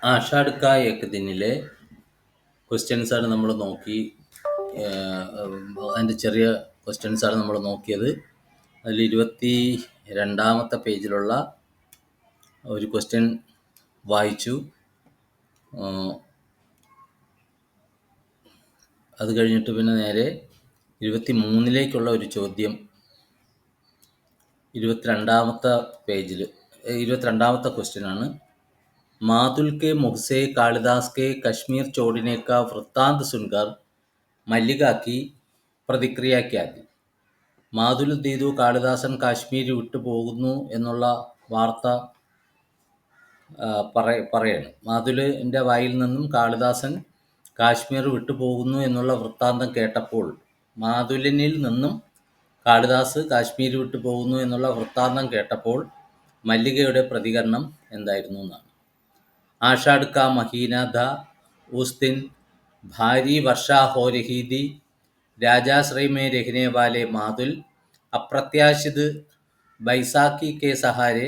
ആഷാഢ് കാ ഏക് ദിനിലെ ക്വസ്റ്റ്യൻസാണ് നമ്മൾ നോക്കി. അതിൻ്റെ ചെറിയ ക്വസ്റ്റ്യൻസാണ് നമ്മൾ നോക്കിയത്. അതിൽ 22ാമത്തെ പേജിലുള്ള ഒരു ക്വസ്റ്റ്യൻ വായിച്ചു. അത് കഴിഞ്ഞിട്ട് പിന്നെ നേരെ 23ലേക്കുള്ള ഒരു ചോദ്യം 22ാമത്തെ പേജിൽ 22ാമത്തെ ക്വസ്റ്റ്യനാണ്. मातुल के मुख से कालिदास के कश्मीर छोड़ने का वृत्तांत सुनकर मल्लिका की പ്രതിക്രിയ क्या थी? മാതുൽ ദീതു കാളിദാസൻ കാശ്മീർ വിട്ടു പോകുന്നു എന്നുള്ള വാർത്ത പറയാണ്. മാതുലിൻ്റെ വായിൽ നിന്നും കാളിദാസൻ കാശ്മീർ വിട്ടു പോകുന്നു എന്നുള്ള വൃത്താന്തം കേട്ടപ്പോൾ, മാതുലിനിൽ നിന്നും കാളിദാസ് കാശ്മീർ വിട്ടു പോകുന്നു എന്നുള്ള വൃത്താന്തം കേട്ടപ്പോൾ മല്ലികയുടെ പ്രതികരണം എന്തായിരുന്നു എന്നാണ്. आषाढ़ का महीना था, उस दिन भारी वर्षा हो रही थी. राजाश्रय में रहने वाले मातुल अप्रत्याशित बैसाखी के सहारे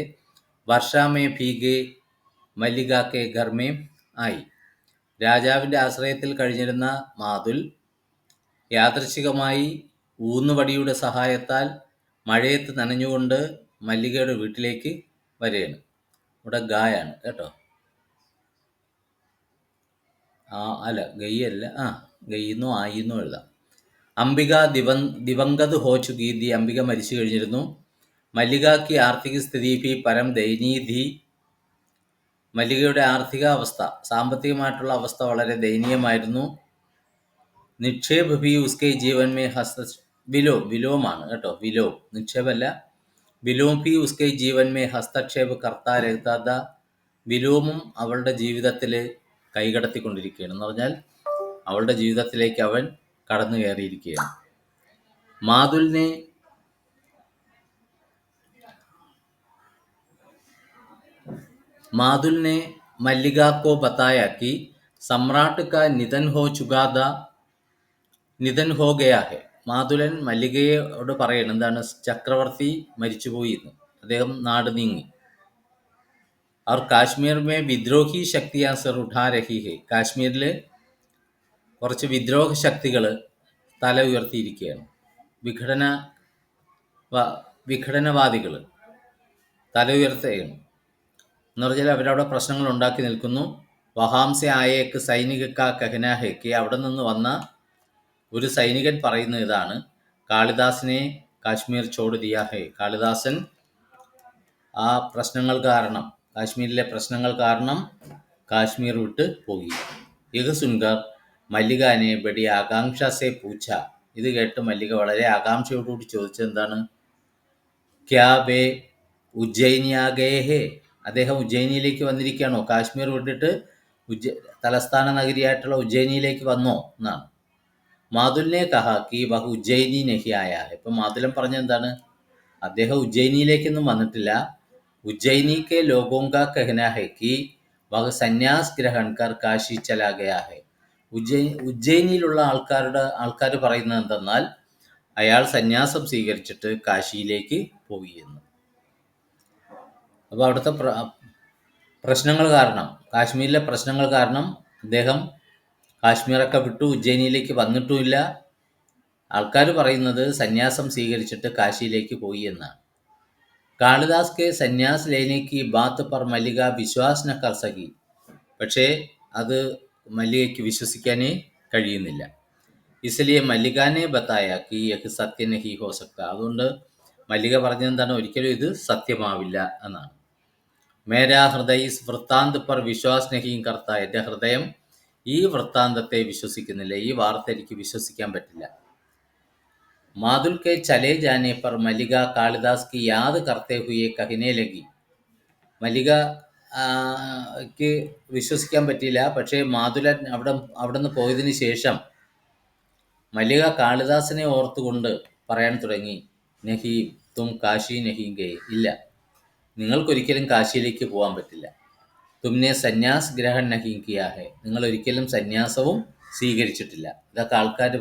वर्षा में भीगे മല്ലിക കെ ഘർ മേ ആയി. രാജാവിൻ്റെ ആശ്രയത്തിൽ കഴിഞ്ഞിരുന്ന മാതുൽ യാദൃച്ഛികമായി ഊന്നുവടിയുടെ സഹായത്താൽ മഴയത്ത് നനഞ്ഞുകൊണ്ട് മല്ലികയുടെ വീട്ടിലേക്ക് വരികയാണ്. ഇവിടെ ഗായാണ് കേട്ടോ. അല്ല, ഗയ്യല്ല, ഗയ്യെന്നോ ആയിന്നോ എഴുതാം. അംബിക ദിവംഗത് ഹോ ചുകി തി, അംബിക മരിച്ചു കഴിഞ്ഞിരുന്നു. മല്ലികയ്ക്ക് ആർത്ഥിക സ്ഥിതി ഭി പരം ദയനീയധി, മല്ലികയുടെ ആർത്ഥിക അവസ്ഥ, സാമ്പത്തികമായിട്ടുള്ള അവസ്ഥ വളരെ ദയനീയമായിരുന്നു. നിക്ഷേപ് ഭി ഉസ്കെ ജീവൻ മേ വിലോമാണ് കേട്ടോ, വിലോം, നിക്ഷേപല്ല, വിലോം ഭി ഉസ്കെ ജീവൻ മേ ഹസ്തക്ഷേപ് കർത്താ രഹതാ. വിലോമും അവളുടെ ജീവിതത്തിൽ കൈകടത്തിക്കൊണ്ടിരിക്കുകയാണ് എന്ന് പറഞ്ഞാൽ അവളുടെ ജീവിതത്തിലേക്ക് അവൻ കടന്നു കയറിയിരിക്കുകയാണ്. माधुल ने मल्लिका को बताया कि सम्राट का निधन हो गया है. മാതുലൻ മല്ലികയോട് പറയണം എന്താണ്, ചക്രവർത്തി മരിച്ചുപോയി എന്ന്, അദ്ദേഹം നാട് നീങ്ങി. അവർ കാശ്മീർ മേ വിദ്രോഹി ശക്തിയാ സർ ഉഠാ രഹി ഹെ, കാശ്മീരിൽ കുറച്ച് വിദ്രോഹ ശക്തികൾ തല ഉയർത്തിയിരിക്കുകയാണ്. വിഘടനവാദികൾ തല ഉയർത്തുകയാണ് എന്ന് പറഞ്ഞാൽ അവരവിടെ പ്രശ്നങ്ങൾ ഉണ്ടാക്കി നിൽക്കുന്നു. വഹാംസെ ആയേക്ക് സൈനിക കാ കഹന ഹെക്ക്, അവിടെ നിന്ന് വന്ന ഒരു സൈനികൻ പറയുന്ന ഇതാണ്, കാളിദാസിനെ കാശ്മീർ ചോട് ദിയാ ഹെ, കാളിദാസൻ ആ പ്രശ്നങ്ങൾ കാരണം, കാശ്മീരിലെ പ്രശ്നങ്ങൾ കാരണം കാശ്മീർ വിട്ട് പോയി. യഹ് സുൻകർ മല്ലികാനെ ബഡി ആകാംക്ഷ സെ പൂച്ച, ഇത് കേട്ട് മല്ലിക വളരെ ആകാംക്ഷയോടുകൂടി ചോദിച്ചത് എന്താണ്, ക്യാ വേ ഉജ്ജയിനിയാകേ ഹേ, അദ്ദേഹം ഉജ്ജയിനിയിലേക്ക് വന്നിരിക്കുകയാണോ, കാശ്മീർ വിട്ടിട്ട് തലസ്ഥാന നഗരിയായിട്ടുള്ള ഉജ്ജയിനിയിലേക്ക് വന്നോ എന്നാണ്. മാതുലിനെ കഹ കി വഹ് ഉജ്ജയിനി നഹി ആയ. ഇപ്പം മാതുലൻ പറഞ്ഞ എന്താണ്, അദ്ദേഹം ഉജ്ജയിനിയിലേക്കൊന്നും വന്നിട്ടില്ല. ഉജ്ജയിനി കെ ലോഗോं का कहना है कि वह സന്യാസ് ഗ്രഹൺ കർ കാശി ചലാ ഗയാ ഹെ. ഉജ്ജയിനിയിലുള്ള ആൾക്കാർ പറയുന്നത് എന്തെന്നാൽ അയാൾ സന്യാസം സ്വീകരിച്ചിട്ട് കാശിയിലേക്ക് പോയി എന്ന്. അപ്പോൾ അവിടുത്തെ പ്രശ്നങ്ങൾ കാരണം, കാശ്മീരിലെ പ്രശ്നങ്ങൾ കാരണം അദ്ദേഹം കാശ്മീറൊക്കെ വിട്ടു ഉജ്ജയിനിയിലേക്ക് വന്നിട്ടുമില്ല. ആൾക്കാർ പറയുന്നത് സന്യാസം സ്വീകരിച്ചിട്ട് കാശിയിലേക്ക് പോയി എന്നാണ്. കാളിദാസ് കെ സന്യാസ് ലേനേക്ക് ബാത്ത് പർ മല്ലിക വിശ്വാസ് ന കർ സകി, പക്ഷേ അത് മല്ലികയ്ക്ക് വിശ്വസിക്കാനേ കഴിയുന്നില്ല. ഇസ്ലിയെ മല്ലികാനെ ബത്തായ കി യഹ് സത്യ നഹി ഹോ സക്ത, അതുകൊണ്ട് മല്ലിക പറഞ്ഞെന്താണ്, ഒരിക്കലും ഇത് സത്യമാവില്ല എന്നാണ്. മേരാ ഹൃദയ ഇസ് വൃത്താന്ത് പർ വിശ്വാസ് നഹി കർത്ത, എൻ്റെ ഹൃദയം ഈ വൃത്താന്തത്തെ വിശ്വസിക്കുന്നില്ല, ഈ വാർത്ത എനിക്ക് വിശ്വസിക്കാൻ പറ്റില്ല. മാതുൽ കെ ചലേ ജാനെ പർ മല്ലിക കാളിദാസ് കി യാദ് കർത്തേ ഹുയെ കഹിനെ ലഗി, മല്ലികക്ക് വിശ്വസിക്കാൻ പറ്റിയില്ല. പക്ഷേ മാതുലൻ അവിടെ നിന്ന് പോയതിന് ശേഷം മല്ലിക കാളിദാസിനെ ഓർത്തുകൊണ്ട് പറയാൻ തുടങ്ങി, നഹി തും കാശി നഹി ഗേ, ഇല്ല, നിങ്ങൾക്കൊരിക്കലും കാശിയിലേക്ക് പോകാൻ പറ്റില്ല. തുമ്നെ സന്യാസ് ഗ്രഹൺ നഹി കിയാ ഹെ, നിങ്ങൾ ഒരിക്കലും സന്യാസവും സ്വീകരിച്ചിട്ടില്ല. ഇതൊക്കെ ആൾക്കാർ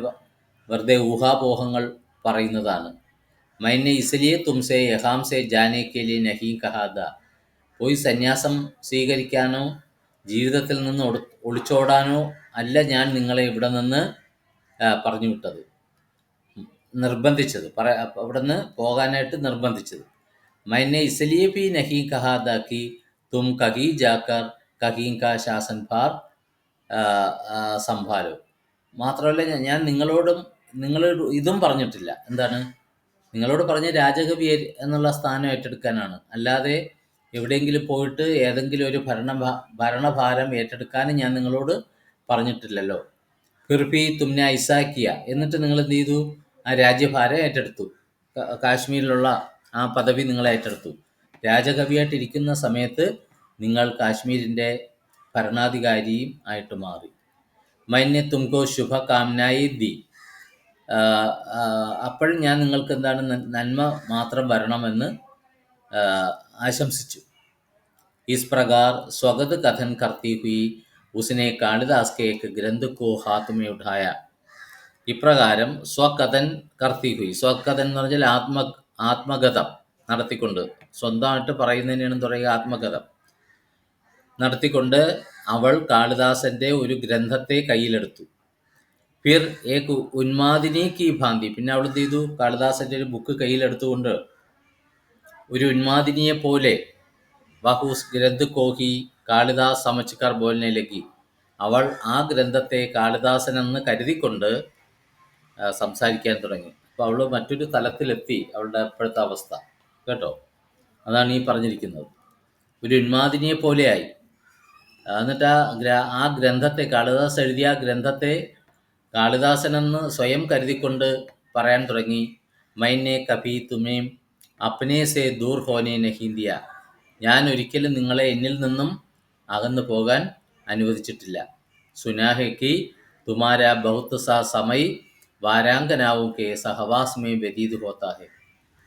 വെറുതെ ഊഹാപോഹങ്ങൾ പറയുന്നതാണ്. മൈനെ ഇസ്ലിയെ തുംസെ യഹാം സെ ജാനെ കെ ലിയെ നഹി കഹാദ, പോയി സന്യാസം സ്വീകരിക്കാനോ ജീവിതത്തിൽ നിന്ന് ഒളിച്ചോടാനോ അല്ല ഞാൻ നിങ്ങളെ ഇവിടെ നിന്ന് പറഞ്ഞു വിട്ടത്, നിർബന്ധിച്ചത്, അവിടെ നിന്ന് പോകാനായിട്ട് നിർബന്ധിച്ചത്. मैंने इसलिए भी नहीं कहा था कि तुम कहीं जाकर कहीं का शासन भार സംഭാലോ. മാത്രമല്ല ഞാൻ നിങ്ങളോട് ഇതും പറഞ്ഞിട്ടില്ല. എന്താണ്? നിങ്ങളോട് പറഞ്ഞ രാജകവി എന്നുള്ള സ്ഥാനം ഏറ്റെടുക്കാനാണ്. അല്ലാതെ എവിടെയെങ്കിലും പോയിട്ട് ഏതെങ്കിലും ഒരു ഭരണഭാരം ഏറ്റെടുക്കാനും ഞാൻ നിങ്ങളോട് പറഞ്ഞിട്ടില്ലല്ലോ. ഫിർഫി തുമ്നെ ഐസാക്കിയ, എന്നിട്ട് നിങ്ങൾ എന്ത് ചെയ്തു? ആ രാജ്യഭാരം ഏറ്റെടുത്തു. കാശ്മീരിലുള്ള ആ പദവി നിങ്ങൾ ഏറ്റെടുത്തു. രാജകവിയായിട്ടിരിക്കുന്ന സമയത്ത് നിങ്ങൾ കാശ്മീരിൻ്റെ ഭരണാധികാരിയും ആയിട്ട് മാറി. മൈനെ തുംകോ ശുഭകാമനായി ദി, അപ്പോഴും ഞാൻ നിങ്ങൾക്ക് എന്താണ് നന്മ മാത്രം വരണമെന്ന് ആശംസിച്ചു. ഇസ് പ്രകാർ സ്വഗത് കഥൻ കർത്തി ഹുയി ഉസ്നെ കാളിദാസ് കെ ഏക് ഗ്രന്ഥ കോ ഹാത്ത് മേ ഉഠായ. ഇപ്രകാരം സ്വകഥൻ കർത്തി ഹുയി, സ്വകഥൻ എന്ന് പറഞ്ഞാൽ ആത്മകഥം നടത്തിക്കൊണ്ട്, സ്വന്തമായിട്ട് പറയുന്നതിനാണ് പറയുക ആത്മകഥം നടത്തിക്കൊണ്ട് അവൾ കാളിദാസന്റെ ഒരു ഗ്രന്ഥത്തെ കയ്യിലെടുത്തു. ഫിർ ഏക് ഉന്മാദിനി കി ഭാന്തി, പിന്നെ അവൾ എന്ത് ചെയ്തു? കാളിദാസന്റെ ഒരു ബുക്ക് കയ്യിലെടുത്തുകൊണ്ട് ഒരു ഉന്മാദിനിയെ പോലെ വഹൂസ് ഗ്രന്ഥ കോഹി കാളിദാസ് സമച്ച്കർ ബോൽനെ ലഗി, അവൾ ആ ഗ്രന്ഥത്തെ കാളിദാസനെന്ന് കരുതിക്കൊണ്ട് സംസാരിക്കാൻ തുടങ്ങി. അപ്പോൾ അവൾ മറ്റൊരു തലത്തിലെത്തി, അവളുടെ ഇപ്പോഴത്തെ അവസ്ഥ കേട്ടോ. അതാണ് ഈ പറഞ്ഞിരിക്കുന്നത്. ഒരു ഉന്മാദിനിയെ പോലെയായി. എന്നിട്ട് ആ ഗ്രന്ഥത്തെ, കാളിദാസ് എഴുതിയ ആ ഗ്രന്ഥത്തെ കാളിദാസനെന്ന് സ്വയം കരുതിക്കൊണ്ട് പറയാൻ തുടങ്ങി. മൈനെ കഭി തുമേം അപ്നെ സെ ദൂർ ഹോനെ നഹീ ദിയ, ഞാൻ ഒരിക്കലും നിങ്ങളെ എന്നിൽ നിന്നും അകന്നു പോകാൻ അനുവദിച്ചിട്ടില്ല. സുനാഹയ്ക്ക് തുമാര ബഹുത്ത് സാ സമയ് വാരാങ്കനാവും കെ സഹവാസ് മേ വ്യതീത് ഹോത്താ ഹെ,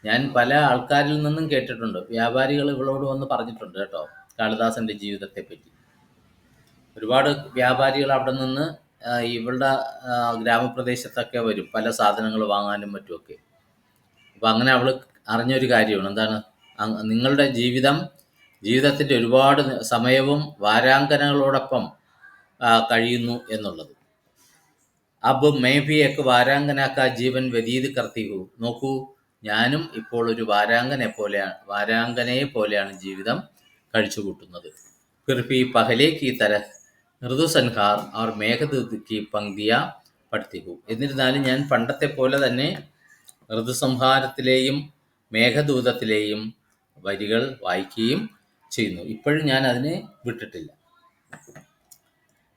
ഞാൻ പല ആൾക്കാരിൽ നിന്നും കേട്ടിട്ടുണ്ട്, വ്യാപാരികൾ ഇവളോട് വന്ന് പറഞ്ഞിട്ടുണ്ട് കേട്ടോ കാളിദാസന്റെ ജീവിതത്തെ പറ്റി. ഒരുപാട് വ്യാപാരികൾ അവിടെ നിന്ന് ഇവളുടെ ഗ്രാമപ്രദേശത്തൊക്കെ വരും പല സാധനങ്ങൾ വാങ്ങാനും മറ്റുമൊക്കെ. അപ്പം അങ്ങനെ അവൾ അറിഞ്ഞൊരു കാര്യമാണ്. എന്താണ്? നിങ്ങളുടെ ജീവിതത്തിൻ്റെ ഒരുപാട് സമയവും വാരാങ്കനകളോടൊപ്പം കഴിയുന്നു എന്നുള്ളത്. അബ് may Bhi Ek വാരാങ്കനാക്ക Jeevan വ്യതീത് കർത്തി who, നോക്കൂ ഞാനും ഇപ്പോൾ ഒരു വാരാങ്കനയെ പോലെയാണ് ജീവിതം കഴിച്ചു കൂട്ടുന്നത്. ഫിർ ഭി പഹലേ കി തരഹ് ഋതുസൻഹാർ और മേഘദൂത് की पंक्तियां പഠിത്തി ഹൂ, എന്നിരുന്നാലും ഞാൻ പണ്ടത്തെ പോലെ തന്നെ ഋതുസംഹാരത്തിലെയും മേഘദൂതത്തിലെയും വരികൾ വായിക്കുകയും ചെയ്യുന്നു. ഇപ്പോഴും ഞാൻ അതിനെ വിട്ടിട്ടില്ല.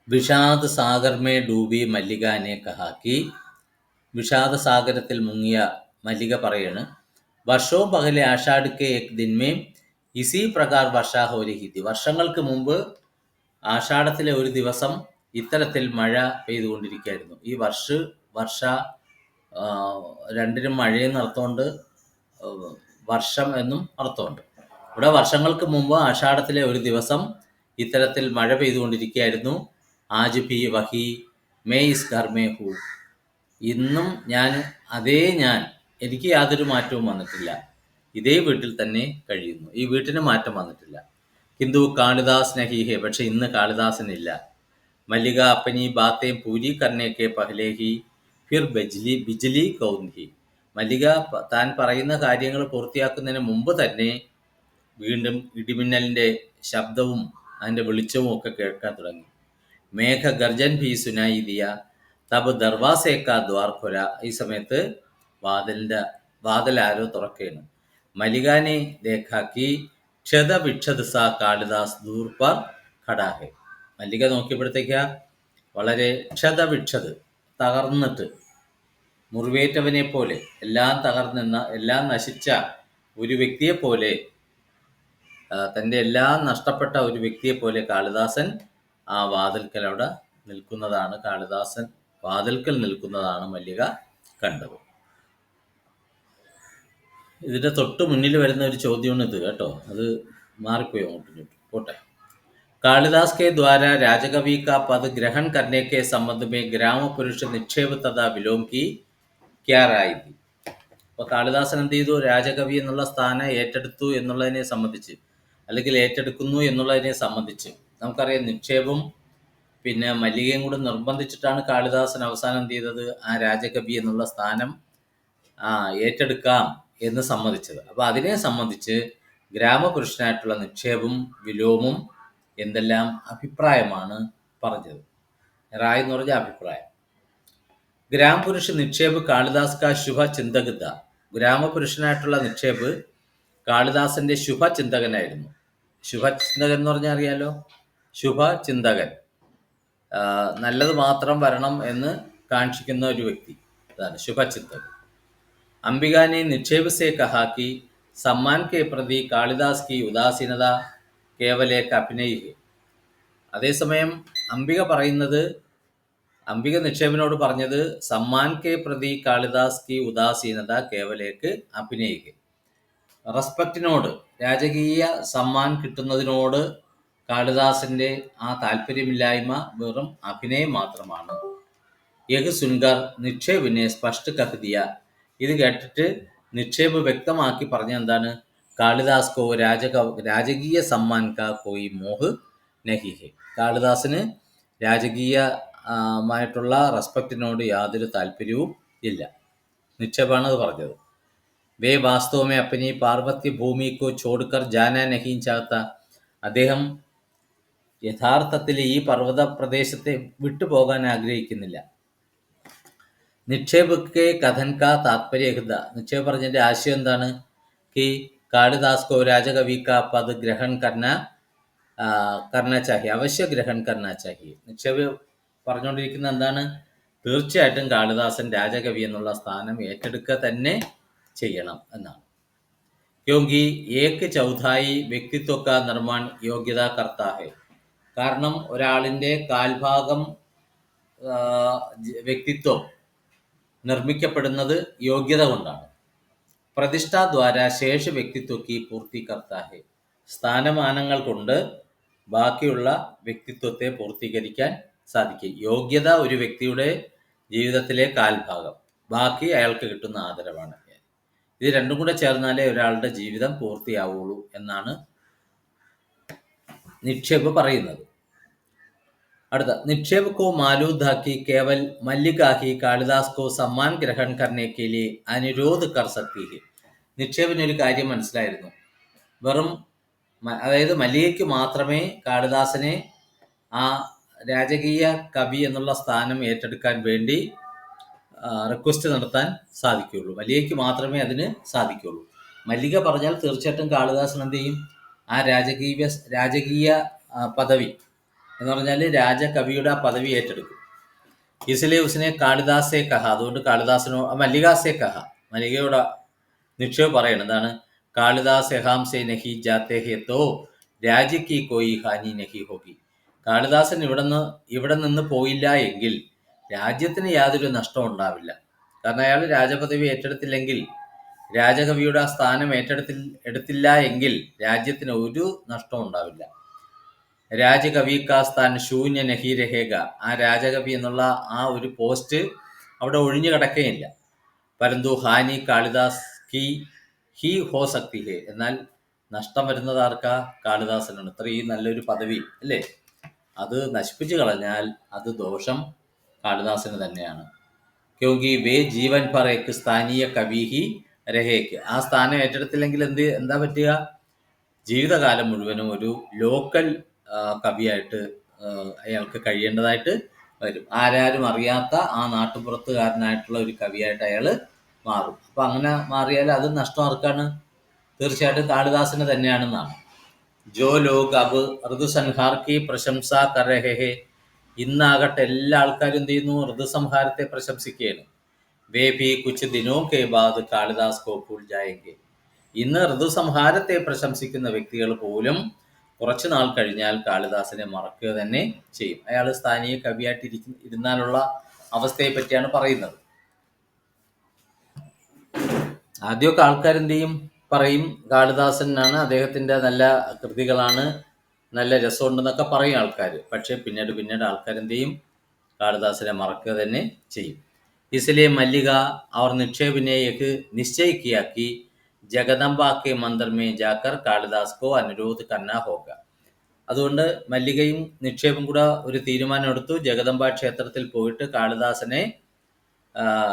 വിഷാദ് സാഗർ മേ ഡൂബി മല്ലികാനെ കഹാക്കി, വിഷാദ സാഗരത്തിൽ മുങ്ങിയ മല്ലിക പറയാണ്. വർഷോ പകലെ ആഷാഢ് കെ ഏക് ദിൻമേ ഇസി പ്രകാർ വർഷാ ഹോ രഹി തി, വർഷങ്ങൾക്ക് മുമ്പ് ആഷാഢത്തിലെ ഒരു ദിവസം ഇത്തരത്തിൽ മഴ പെയ്തുകൊണ്ടിരിക്കുകയായിരുന്നു. ഈ വർഷ രണ്ടിനും മഴയെന്ന് അർത്ഥമുണ്ട്, വർഷം എന്നും അർത്ഥമുണ്ട്. ഇവിടെ വർഷങ്ങൾക്ക് മുമ്പ് ആഷാഢത്തിലെ ഒരു ദിവസം ഇത്തരത്തിൽ മഴ പെയ്തുകൊണ്ടിരിക്കുകയായിരുന്നു. ആജ് ഭി വഹി may is Ghar may who, ഇന്നും ഞാൻ എനിക്ക് യാതൊരു മാറ്റവും വന്നിട്ടില്ല, ഇതേ വീട്ടിൽ തന്നെ കഴിയുന്നു, ഈ വീട്ടിന് മാറ്റം വന്നിട്ടില്ല. കിന്തു കാളിദാസ് നഹി ഹെ, പക്ഷെ ഇന്ന് കാളിദാസനില്ല. മല്ലിക അപ്പനി ബാത്തേ പൂരി കർണേക്കെ പഹ്ലേ ഹി ഫിർ ബിജ്ലി കൗൻ ഹി, മല്ലിക താൻ പറയുന്ന കാര്യങ്ങൾ പൂർത്തിയാക്കുന്നതിന് മുമ്പ് തന്നെ വീണ്ടും ഇടിമിന്നലിൻ്റെ ശബ്ദവും അതിൻ്റെ വെളിച്ചവും ഒക്കെ കേൾക്കാൻ തുടങ്ങി. മേഘ ഗർജൻ ഭി സുനായി ദിയ തബ് ദർവാസേക്കാ ദ്വാർ ഖൊര, ഈ സമയത്ത് വാതിൽ ആരോ തുറക്കുകയാണ്. മലികാനെ ദേഖാക്കി ക്ഷത വിക്ഷത് സാ കാളിദാസ് ദൂർ പർ ഖടാ ഹെ, മല്ലിക നോക്കിയപ്പോഴത്തേക്ക് വളരെ ക്ഷതവിക്ഷത്, തകർന്നിട്ട്, മുറിവേറ്റവനെ പോലെ, എല്ലാം നശിച്ച ഒരു വ്യക്തിയെ പോലെ, തൻ്റെ എല്ലാം നഷ്ടപ്പെട്ട ഒരു വ്യക്തിയെ പോലെ കാളിദാസൻ ആ വാതിൽക്കൽ അവിടെ നിൽക്കുന്നതാണ്. വാതിൽക്കൽ നിൽക്കുന്നതാണ് മല്ലിക കണ്ടത്. ഇതിൻ്റെ തൊട്ട് മുന്നിൽ വരുന്ന ഒരു ചോദ്യമാണ് ഇത് കേട്ടോ, അത് മാറിപ്പോയി അങ്ങോട്ടും പോട്ടെ. कालिदास के द्वारा राजकवि का पद ग्रहण करने के संबंध में ग्राम पुरुष निक्षेप तथा विलोम की क्या राय थी? അപ്പോൾ കാളിദാസൻ എന്ത് ചെയ്തു? രാജകവി എന്നുള്ള സ്ഥാനം ഏറ്റെടുത്തു എന്നുള്ളതിനെ സംബന്ധിച്ച്, അല്ലെങ്കിൽ ഏറ്റെടുക്കുന്നു എന്നുള്ളതിനെ സംബന്ധിച്ച് നമുക്കറിയാം നിക്ഷേപം പിന്നെ മല്ലികയും കൂടെ നിർബന്ധിച്ചിട്ടാണ് കാളിദാസൻ അവസാനം എന്ത് ചെയ്തത് ആ രാജകവി എന്നുള്ള സ്ഥാനം ഏറ്റെടുക്കാം എന്ന് സമ്മതിച്ചത്. അപ്പോൾ അതിനെ സംബന്ധിച്ച് ഗ്രാമപുരുഷനായിട്ടുള്ള നിക്ഷേപം വിലോമും എന്തെല്ലാം അഭിപ്രായമാണ് പറഞ്ഞത്. റായ് എന്ന് പറഞ്ഞ അഭിപ്രായം. ഗ്രാമപുരുഷ നിക്ഷേപ് കാളിദാസ് കാ ശുഭ ചിന്തകത. ഗ്രാമപുരുഷനായിട്ടുള്ള നിക്ഷേപ് കാളിദാസന്റെ ശുഭചിന്തകനായിരുന്നു. ശുഭചിന്തകൻ എന്ന് പറഞ്ഞാൽ അറിയാലോ, ശുഭചിന്തകൻ, നല്ലത് മാത്രം വരണം എന്ന് കാക്ഷിക്കുന്ന ഒരു വ്യക്തി, അതാണ് ശുഭചിന്തകൻ. अंबिका ने निक्षेप से कहा कि सम्मान के प्रति कालिदास की उदासीनता केवल एक अभिनय है. അതേസമയം അംബിക നിക്ഷേപനോട് പറഞ്ഞത് സമ്മാൻ കെ പ്രതി കാളിദാസ് കി ഉദാസീനത കേവലേക്ക് അഭിനയിക്കുക. റെസ്പെക്റ്റിനോട്, രാജകീയ സമ്മാൻ കിട്ടുന്നതിനോട് കാളിദാസന്റെ ആ താല്പര്യമില്ലായ്മ വെറും അഭിനയം മാത്രമാണ്. യഹ് സുൻകർ നിക്ഷേപിനെ സ്പഷ്ട കഹ് ദിയ. ഇത് കേട്ടിട്ട് നിക്ഷേപ് വ്യക്തമാക്കി പറഞ്ഞ എന്താണ്, കാളിദാസ് കോ രാജകീയ സമ്മാൻ കാ കോയി മോഹ് നഹി ഹെ. കാളിദാസിന് രാജകീയമായിട്ടുള്ള റെസ്പെക്റ്റിനോട് യാതൊരു താല്പര്യവും ഇല്ല. നിക്ഷേപാണ് അത് പറഞ്ഞത്. വേ വാസ്തവമേ അപ്പനി പാർവത്യ ഭൂമിക്കോ ചോടുക്കർ ജാന നഹീം ചാത്ത. അദ്ദേഹം യഥാർത്ഥത്തിൽ ഈ പർവ്വത പ്രദേശത്തെ വിട്ടുപോകാൻ ആഗ്രഹിക്കുന്നില്ല. നിക്ഷേപ് കെ കഥൻ കാ താത്പര്യഹിത. നിക്ഷേപ് പറഞ്ഞതിൻ്റെ ആശയം എന്താണ്, കി കാളിദാസ് കോ രാജകവി കാ പദ് ഗ്രഹൺ കർണ ചാഹിയെ, അവശ്യ ഗ്രഹൺ കർണ ചാഹിയെ. നിക്ഷേപ് പറഞ്ഞുകൊണ്ടിരിക്കുന്ന എന്താണ്, തീർച്ചയായിട്ടും കാളിദാസൻ രാജകവി എന്നുള്ള സ്ഥാനം ഏറ്റെടുക്കുക തന്നെ ചെയ്യണം എന്നാണ്. ക്യോങ്കി ഏക് ചൗഥായി വ്യക്തിത്വ കാ നിർമ്മാൺ യോഗ്യത കർത്താ ഹെ. കാരണം ഒരാളിൻ്റെ കാൽഭാഗം വ്യക്തിത്വം നിർമ്മിക്കപ്പെടുന്നത് യോഗ്യത കൊണ്ടാണ്. പ്രതിഷ്ഠാദ്വാര ശേഷ വ്യക്തിത്വക്ക് പൂർത്തി കർത്താ ഹെ. സ്ഥാനമാനങ്ങൾ കൊണ്ട് ബാക്കിയുള്ള വ്യക്തിത്വത്തെ പൂർത്തീകരിക്കാൻ സാധിക്കും. യോഗ്യത ഒരു വ്യക്തിയുടെ ജീവിതത്തിലെ കാൽഭാഗം, ബാക്കി അയാൾക്ക് കിട്ടുന്ന ആദരവാണ്. ഇത് രണ്ടും കൂടെ ചേർന്നാലേ ഒരാളുടെ ജീവിതം പൂർത്തിയാവുള്ളൂ എന്നാണ് നിക്ഷേപ് പറയുന്നത്. അടുത്ത, നിക്ഷേപ് കോ മാലൂം ഥാ കി കേവൽ മല്ലിക ഹി കാളിദാസ് കോ സമ്മാൻ ഗ്രഹൺ കർനെ കെ ലിയെ അനുരോധ് കർ സക്തി ഹെ. നിക്ഷേപിനൊരു കാര്യം മനസ്സിലായിരുന്നു, അതായത് മല്ലികയ്ക്ക് മാത്രമേ കാളിദാസനെ ആ രാജകീയ കവി എന്നുള്ള സ്ഥാനം ഏറ്റെടുക്കാൻ വേണ്ടി റിക്വസ്റ്റ് നടത്താൻ സാധിക്കുകയുള്ളൂ. മല്ലികയ്ക്ക് മാത്രമേ അതിന് സാധിക്കുകയുള്ളൂ. മല്ലിക പറഞ്ഞാൽ തീർച്ചയായിട്ടും കാളിദാസൻ എന്ത് ചെയ്യും, ആ രാജകീയ പദവി എന്ന് പറഞ്ഞാൽ രാജകവിയുടെ ആ പദവി ഏറ്റെടുക്കും. ഇസ്ലിയെ ഉസ്നെ കാളിദാസെ കഹ. അതുകൊണ്ട് മല്ലികാസെ കഹ, മല്ലികയോട് നിക്ഷേപ് പറയണം എന്താണ്, കാളിദാസ് യഹാം സെ നഹി ജാത്തെ ഹെ തോ രാജ്യക്ക് കോയി ഹാനി നഹി ഹോഗി. കാളിദാസൻ ഇവിടെ നിന്ന് പോയില്ല എങ്കിൽ രാജ്യത്തിന് യാതൊരു നഷ്ടവും ഉണ്ടാവില്ല. കാരണം അയാൾ രാജപദവി ഏറ്റെടുത്തില്ലെങ്കിൽ, രാജകവിയുടെ ആ സ്ഥാനം എടുത്തില്ല എങ്കിൽ രാജ്യത്തിന് ഒരു നഷ്ടവും ഉണ്ടാവില്ല. രാജകവി കാ സ്ഥാൻ ശൂന്യ നഹി രഹേഗ. ആ രാജകവി എന്നുള്ള ആ ഒരു പോസ്റ്റ് അവിടെ ഒഴിഞ്ഞു കിടക്കുകയില്ല. പരന്തു ഹാനി കാളിദാസ് കി ഹി ഹോ സക്തി ഹെ. എന്നാൽ നഷ്ടം വരുന്നത് ആർക്കാ, കാളിദാസനാണ്. ഇത്രയും നല്ലൊരു പദവി അല്ലേ, അത് നശിപ്പിച്ചു കളഞ്ഞാൽ അത് ദോഷം കാളിദാസന് തന്നെയാണ്. ക്യോങ്കി വേ ജീവൻ ഭർ ഏക് സ്ഥാനീയ കവി ഹി രഹേക്ക്. ആ സ്ഥാനം ഏറ്റെടുത്തില്ലെങ്കിൽ എന്താ പറ്റുക, ജീവിതകാലം മുഴുവനും ഒരു ലോക്കൽ കവിയായിട്ട് അയാൾക്ക് കഴിയേണ്ടതായിട്ട് വരും. ആരാരും അറിയാത്ത ആ നാട്ടുപുറത്തുകാരനായിട്ടുള്ള ഒരു കവിയായിട്ട് അയാൾ മാറും. അപ്പം അങ്ങനെ മാറിയാൽ അത് നഷ്ടം ആർക്കാണ്, തീർച്ചയായിട്ടും കാളിദാസന് തന്നെയാണെന്നാണ്. ജോ ലോഗ് അബ് ഋതുസംഹാർ കി പ്രശംസ കർ രഹേ ഹെ. ഇന്നാകട്ടെ എല്ലാ ആൾക്കാരും എന്ത് ചെയ്യുന്നു, ഋതുസംഹാരത്തെ പ്രശംസിക്കുകയാണ്. വേ ഭി കുച്ച് ദിനോ കെ ബാദ് കാളിദാസ് കോ ഭൂൽ ജായേംഗെ. ഇന്ന് ഋതുസംഹാരത്തെ പ്രശംസിക്കുന്ന വ്യക്തികൾ പോലും കുറച്ചു നാൾ കഴിഞ്ഞാൽ കാളിദാസനെ മറക്കുക തന്നെ ചെയ്യും. അയാൾ സ്ഥാനീയ കവിയായിട്ട് ഇരുന്നാലുള്ള അവസ്ഥയെ പറ്റിയാണ് പറയുന്നത്. ആദ്യമൊക്കെ ആൾക്കാരെന്ത് ചെയ്യും, പറയും കാളിദാസനാണ്, അദ്ദേഹത്തിൻ്റെ നല്ല കൃതികളാണ്, നല്ല രസമുണ്ടെന്നൊക്കെ പറയും ആൾക്കാർ. പക്ഷേ പിന്നീട് ആൾക്കാരെന്ത് ചെയ്യും, കാളിദാസനെ മറക്കുക തന്നെ ചെയ്യും. इसलिए मल्लिका और निक्षेप ने एक निश्चय किया कि जगदम्बा के मंदिर में जाकर कालिदास को अनुरोध करना होगा. അതുകൊണ്ട് മല്ലികയും നിക്ഷേപം കൂടെ ഒരു തീരുമാനമെടുത്തു. ജഗദംബ ക്ഷേത്രത്തിൽ പോയിട്ട് കാളിദാസനെ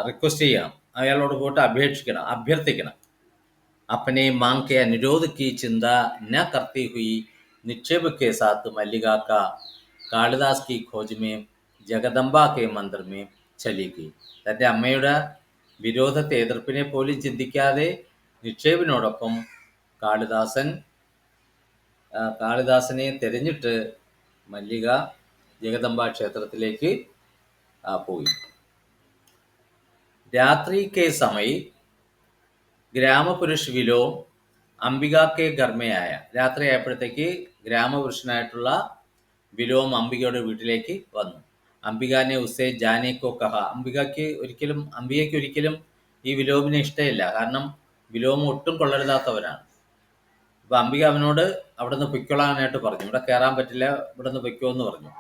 റിക്വസ്റ്റ് ചെയ്യണം, അയാളോട് പോയിട്ട് അഭ്യർത്ഥിക്കണം. अपने मांग के अनुरोध की चिंता न करती हुई निक्षेप के साथ मल्लिका का കാളിദാസ് की खोज में ജഗദംബ के मंदिर में चली गई. തൻ്റെ അമ്മയുടെ വിരോധത്തെ, എതിർപ്പിനെ പോലും ചിന്തിക്കാതെ നിക്ഷേപിനോടൊപ്പം കാളിദാസനെ തിരഞ്ഞിട്ട് മല്ലിക ജഗദംബ ക്ഷേത്രത്തിലേക്ക് പോയി. രാത്രി के समय ഗ്രാമപുരുഷ് വിലോം അംബികാക്കെ ഗർമ്മയായ, രാത്രിയായപ്പോഴത്തേക്ക് ഗ്രാമപുരുഷനായിട്ടുള്ള വിലോം അംബികയുടെ വീട്ടിലേക്ക് വന്നു. അംബികാനെ ഉസേ ജാനേക്കോ കഹ, അംബികയ്ക്ക് ഒരിക്കലും ഈ വിലോമിനെ ഇഷ്ടമില്ല. കാരണം വിലോം ഒട്ടും കൊള്ളരുതാത്തവരാണ്. അപ്പം അംബിക അവനോട് അവിടെ നിന്ന് പൊയ്ക്കൊള്ളാനായിട്ട് പറഞ്ഞു. ഇവിടെ കയറാൻ പറ്റില്ല, ഇവിടെ നിന്ന് പൊയ്ക്കോ എന്ന് പറഞ്ഞു.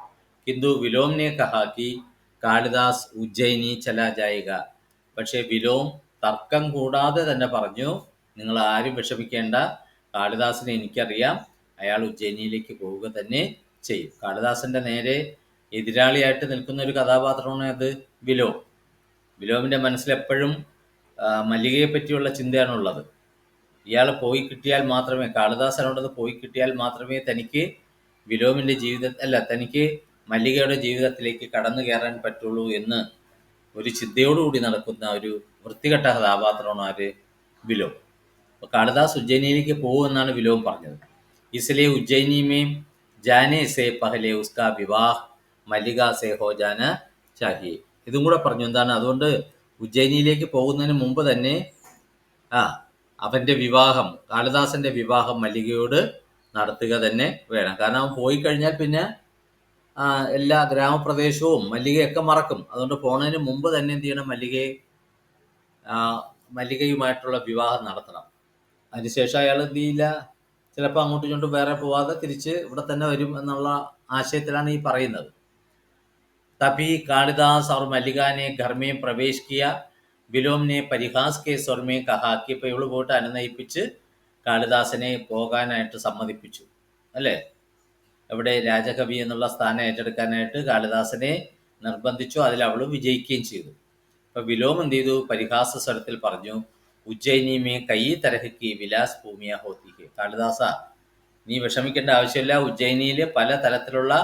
കിന്തു വിലോമിനെ കഹാക്കി കാളിദാസ് ഉജ്ജയിനി ചലാ ജായിക. പക്ഷേ വിലോം തർക്കം കൂടാതെ തന്നെ പറഞ്ഞു, നിങ്ങൾ ആരും വിഷമിക്കേണ്ട, കാളിദാസിനെ എനിക്കറിയാം, അയാൾ ഉജ്ജയിനിയിലേക്ക് പോവുക തന്നെ ചെയ്യും. കാളിദാസന്റെ നേരെ എതിരാളിയായിട്ട് നിൽക്കുന്ന ഒരു കഥാപാത്രമാണ് അത് വിലോം. വിലോമിൻ്റെ മനസ്സിലെപ്പോഴും മല്ലികയെ പറ്റിയുള്ള ചിന്തയാണുള്ളത്. ഇയാൾ പോയി കിട്ടിയാൽ മാത്രമേ, കാളിദാസനോടത് പോയി കിട്ടിയാൽ മാത്രമേ തനിക്ക് തനിക്ക് മല്ലികയുടെ ജീവിതത്തിലേക്ക് കടന്നു കയറാൻ പറ്റുള്ളൂ എന്ന് ഒരു ചിന്തയോടുകൂടി നടക്കുന്ന ഒരു വൃത്തികെട്ട കഥാപാത്രമാണ് ആര്? വിലോം. അപ്പോൾ കാളിദാസ് ഉജ്ജയിനിയിലേക്ക് പോകുമെന്നാണ് വിലോം പറഞ്ഞത്. इसलिए उज्जैनी में जाने से पहले उसका विवाह मल्लिका से हो जाना चाहिए. ഇതും കൂടെ പറഞ്ഞു. എന്താണ്? അതുകൊണ്ട് ഉജ്ജയിനിയിലേക്ക് പോകുന്നതിന് മുമ്പ് തന്നെ അവൻ്റെ വിവാഹം, കാളിദാസന്റെ വിവാഹം മല്ലികയോട് നടത്തുക തന്നെ വേണം. കാരണം അവൻ പോയി കഴിഞ്ഞാൽ പിന്നെ എല്ലാ ഗ്രാമപ്രദേശവും മല്ലികയൊക്കെ മറക്കും. അതുകൊണ്ട് പോണതിന് മുമ്പ് തന്നെ എന്ത് ചെയ്യണം? മല്ലികയുമായിട്ടുള്ള വിവാഹം നടത്തണം. അതിനുശേഷം അയാൾ എന്ത് ചെയ്യില്ല, ചിലപ്പോൾ അങ്ങോട്ടും ഇങ്ങോട്ടും വേറെ പോവാതെ തിരിച്ച് ഇവിടെ തന്നെ വരും എന്നുള്ള ആശയത്തിലാണ് ഈ പറയുന്നത്. തബി കാളിദാസ് और मल्लिका ने घर में प्रवेश किया. വിലോം ने പരിഹാസ് के स्वर में कहा कि ഇപ്പോൾ ഇവള് പോയിട്ട് അനുനയിപ്പിച്ച് കാളിദാസനെ പോകാനായിട്ട് സമ്മതിപ്പിച്ചു, അല്ലേ? എവിടെ? രാജകവി എന്നുള്ള സ്ഥാനം ഏറ്റെടുക്കാനായിട്ട് കാളിദാസനെ നിർബന്ധിച്ചു. അതിൽ അവൾ വിജയിക്കുകയും ചെയ്തു. അപ്പോൾ വിലോം എന്ത് ചെയ്തു? പരിഹാസ സ്വരത്തിൽ പറഞ്ഞു, ഉജ്ജയിനി മേ കൈ തരഹയ്ക്ക് വിലാസ് ഭൂമിയ ഹോത്തിക്ക്. കാളിദാസ, നീ വിഷമിക്കേണ്ട ആവശ്യമില്ല. ഉജ്ജയിനിയിൽ പല തരത്തിലുള്ള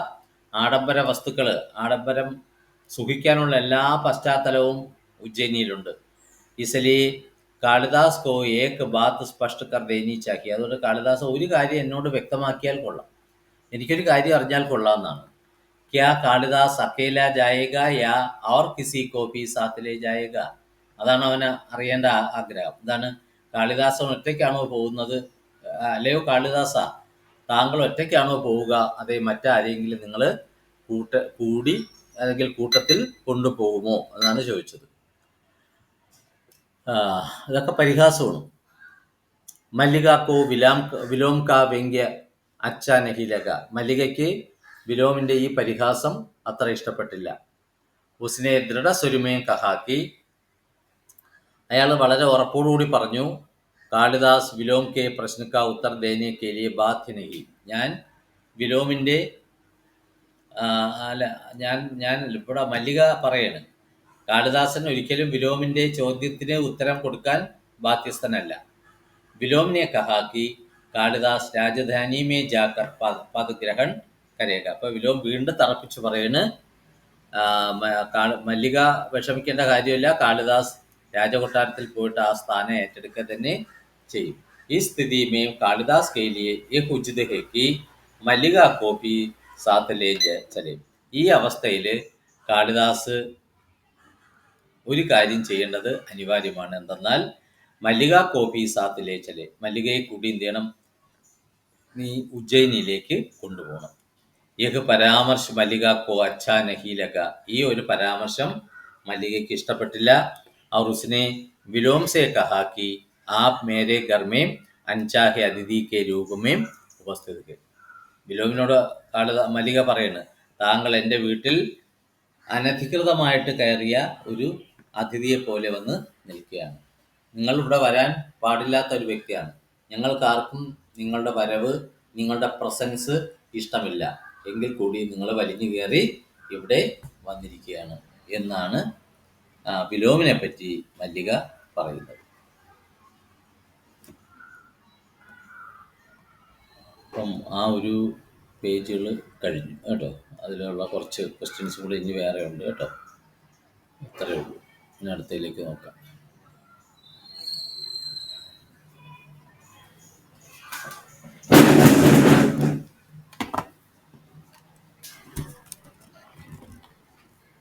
ആഡംബര വസ്തുക്കൾ, ആഡംബരം സുഖിക്കാനുള്ള എല്ലാ പശ്ചാത്തലവും ഉജ്ജയിനിയിലുണ്ട്. ഇസലിയെ കാളിദാസ് കോ ഏക് ബാത്ത് സ്പഷ്ട കർ ദേനി ചാക്കി. അതുകൊണ്ട് കാളിദാസ് ഒരു കാര്യം എന്നോട് വ്യക്തമാക്കിയാൽ കൊള്ളാം, എനിക്കൊരു കാര്യം അറിഞ്ഞാൽ കൊള്ളാമെന്നാണ്. ക്യാ കാളിദാസ് അക്കേല ജായേഗ യാ और किसी को भी साथ ले जाएगा. അതാണ് അവന് അറിയേണ്ട ആഗ്രഹം. എന്താണ്? കാളിദാസൻ ഒറ്റയ്ക്കാണോ പോകുന്നത്? അല്ലയോ കാളിദാസ, താങ്കൾ ഒറ്റയ്ക്കാണോ പോവുക? അതേ മറ്റാരെങ്കിലും നിങ്ങൾ കൂടി അല്ലെങ്കിൽ കൂട്ടത്തിൽ കൊണ്ടുപോകുമോ എന്നാണ് ചോദിച്ചത്. ഇതൊക്കെ പരിഹാസമാണ്. മല്ലികാക്കോ വിലോം കാ വ്യംഗ്യ അച്ഛാ നഹിലക. മല്ലികയ്ക്ക് വിലോമിൻ്റെ ഈ പരിഹാസം അത്ര ഇഷ്ടപ്പെട്ടില്ല. ഉസ്നെ ദൃഢസ്വരുമേ കഹാക്കി. അയാൾ വളരെ ഉറപ്പോടുകൂടി പറഞ്ഞു, കാളിദാസ് വിലോം കെ പ്രശ്നക്ക ഉത്തർ ദേനെ കെ ലിയെ ബാധ്യ നഹി. ഞാൻ വിലോമിൻ്റെ ഞാൻ ഇവിടെ മല്ലിക പറയാണ്, കാളിദാസൻ ഒരിക്കലും വിലോമിൻ്റെ ചോദ്യത്തിന് ഉത്തരം കൊടുക്കാൻ ബാധ്യസ്ഥനല്ല. വിലോമിനെ കഹാക്കി കാളിദാസ് രാജധാനി മേ ജാക്കർ പദഗ്രഹൺ കരേക. അപ്പോൾ വിലോം വീണ്ടും തറപ്പിച്ച് പറയാണ്, മല്ലിക വിഷമിക്കേണ്ട കാര്യമില്ല, കാളിദാസ് രാജകൊട്ടാരത്തിൽ പോയിട്ട് ആ സ്ഥാനം ഏറ്റെടുക്കുക തന്നെ ചെയ്യും. ഈ സ്ഥിതി മേ കാളിദാസ് കെ ലിയെ ഏക് ഉചിത് ഹെ കി മല്ലിക കോ ഭി സാത്ത് ലേ ചലേ. ഈ അവസ്ഥയിൽ കാളിദാസ് ഒരു കാര്യം ചെയ്യേണ്ടത് അനിവാര്യമാണ്. എന്തെന്നാൽ മല്ലിക കോപ്പി സാത്ത് ലേ ചലേ, മല്ലികയെ കൂടി എന്ത് ചെയ്യണം? നീ ഉജ്ജയിനിയിലേക്ക് കൊണ്ടുപോകണം. ഏക് പരാമർശ് മല്ലിക കോ അച്ഛാ നഹി ലഗ. ഈ ഒരു പരാമർശം മല്ലികയ്ക്ക് ഇഷ്ടപ്പെട്ടില്ല. और उसने विलोम से कहा कि आप मेरे घर में अनचाहे അതിഥി के रूप में उपस्थित है. വിലോമിനോട് മല്ലിക പറയുന്നത്, താങ്കൾ എൻ്റെ വീട്ടിൽ അനധികൃതമായിട്ട് കയറിയ ഒരു അതിഥിയെ പോലെ വന്ന് നിൽക്കുകയാണ്. നിങ്ങൾ ഇവിടെ വരാൻ പാടില്ലാത്ത ഒരു വ്യക്തിയാണ്. ഞങ്ങൾക്കാർക്കും നിങ്ങളുടെ വരവ് നിങ്ങളുടെ പ്രസൻസ് ഇഷ്ടമില്ല എങ്കിൽ കൂടി നിങ്ങൾ വലിഞ്ഞു കയറി ഇവിടെ വന്നിരിക്കുകയാണ് എന്നാണ് വിലോമിനെ പറ്റി മല്ലിക പറയുന്നത്. അപ്പം ആ ഒരു പേജുകൾ കഴിഞ്ഞു കേട്ടോ. അതിലുള്ള കുറച്ച് ക്വസ്റ്റ്യൻസ് കൂടെ ഇനി വേറെ ഉണ്ട് കേട്ടോ. അത്രയേ ഉള്ളൂ. ഇനി അടുത്തതിലേക്ക് നോക്കാം.